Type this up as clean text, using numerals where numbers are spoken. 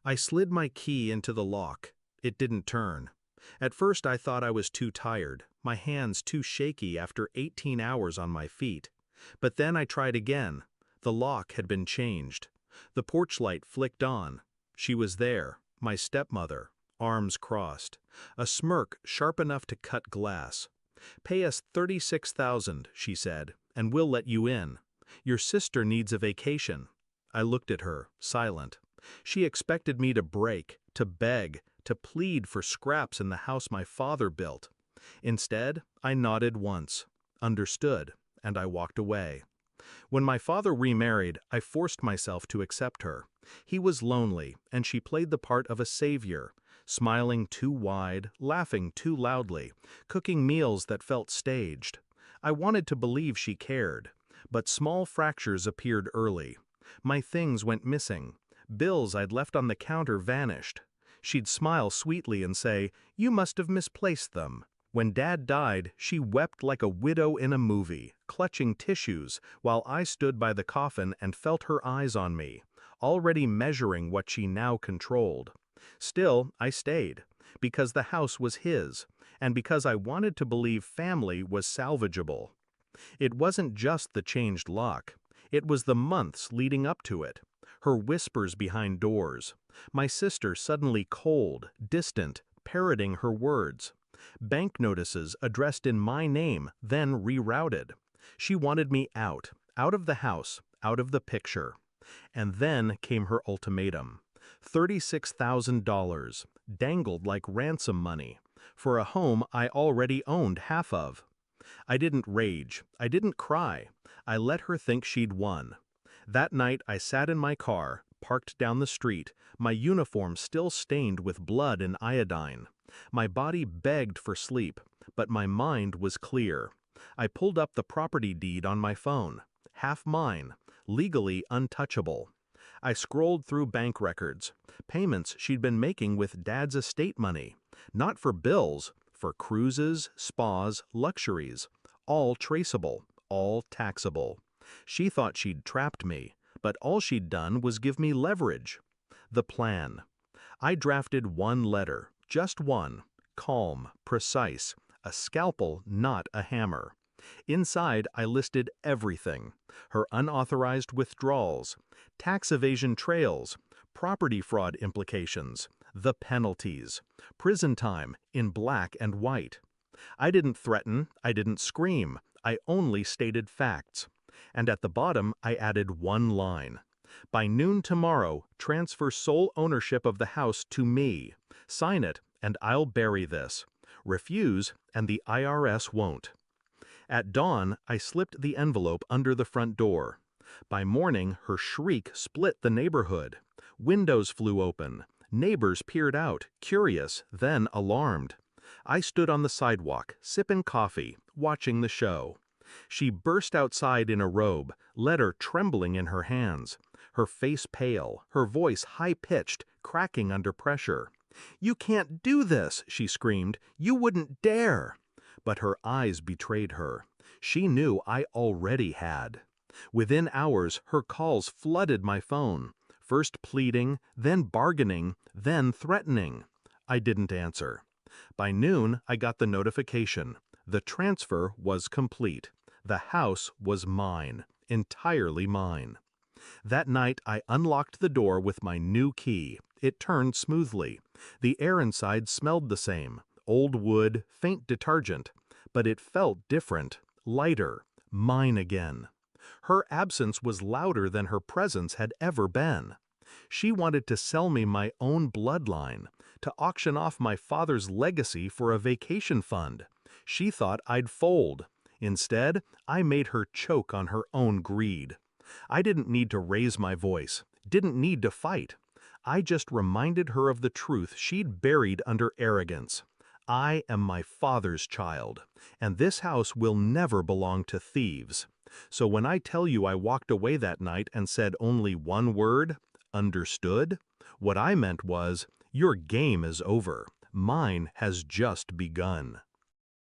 I slid my key into the lock. It didn't turn. At first I thought I was too tired, my hands too shaky after 18 hours on my feet. But then I tried again. The lock had been changed. The porch light flicked on. She was there, my stepmother, arms crossed, a smirk sharp enough to cut glass. "Pay us $36,000, she said, and we'll let you in. Your sister needs a vacation." I looked at her, silent. She expected me to break, to beg, to plead for scraps in the house my father built. Instead, I nodded once, understood, and I walked away. When my father remarried, I forced myself to accept her. He was lonely, and she played the part of a savior, smiling too wide, laughing too loudly, cooking meals that felt staged. I wanted to believe she cared, but small fractures appeared early. My things went missing. Bills I'd left on the counter vanished. She'd smile sweetly and say, "You must have misplaced them." When Dad died, she wept like a widow in a movie, clutching tissues, while I stood by the coffin and felt her eyes on me, already measuring what she now controlled. Still, I stayed, because the house was his, and because I wanted to believe family was salvageable. It wasn't just the changed lock. It was the months leading up to it. Her whispers behind doors. My sister suddenly cold, distant, parroting her words. Bank notices addressed in my name, then rerouted. She wanted me out of the house, out of the picture. And then came her ultimatum. $36,000, dangled like ransom money, for a home I already owned half of. I didn't rage, I didn't cry. I let her think she'd won. That night I sat in my car, parked down the street, my uniform still stained with blood and iodine. My body begged for sleep, but my mind was clear. I pulled up the property deed on my phone, half mine, legally untouchable. I scrolled through bank records, payments she'd been making with Dad's estate money, not for bills, for cruises, spas, luxuries, all traceable, all taxable. She thought she'd trapped me, but all she'd done was give me leverage. The plan. I drafted one letter, just one, calm, precise, a scalpel, not a hammer. Inside, I listed everything: her unauthorized withdrawals, tax evasion trails, property fraud implications, the penalties, prison time in black and white. I didn't threaten, I didn't scream, I only stated facts. And at the bottom, I added one line. By noon tomorrow, transfer sole ownership of the house to me. Sign it, and I'll bury this. Refuse, and the IRS won't. At dawn, I slipped the envelope under the front door. By morning, her shriek split the neighborhood. Windows flew open. Neighbors peered out, curious, then alarmed. I stood on the sidewalk, sipping coffee, watching the show. She burst outside in a robe, letter trembling in her hands, her face pale, her voice high-pitched, cracking under pressure. "You can't do this," she screamed. "You wouldn't dare." But her eyes betrayed her. She knew I already had. Within hours, her calls flooded my phone, first pleading, then bargaining, then threatening. I didn't answer. By noon, I got the notification. The transfer was complete. The house was mine, entirely mine. That night, I unlocked the door with my new key. It turned smoothly. The air inside smelled the same, old wood, faint detergent, but it felt different, lighter, mine again. Her absence was louder than her presence had ever been. She wanted to sell me my own bloodline, to auction off my father's legacy for a vacation fund. She thought I'd fold. Instead, I made her choke on her own greed. I didn't need to raise my voice, didn't need to fight. I just reminded her of the truth she'd buried under arrogance. I am my father's child, and this house will never belong to thieves. So when I tell you I walked away that night and said only one word, understood, what I meant was, your game is over. Mine has just begun.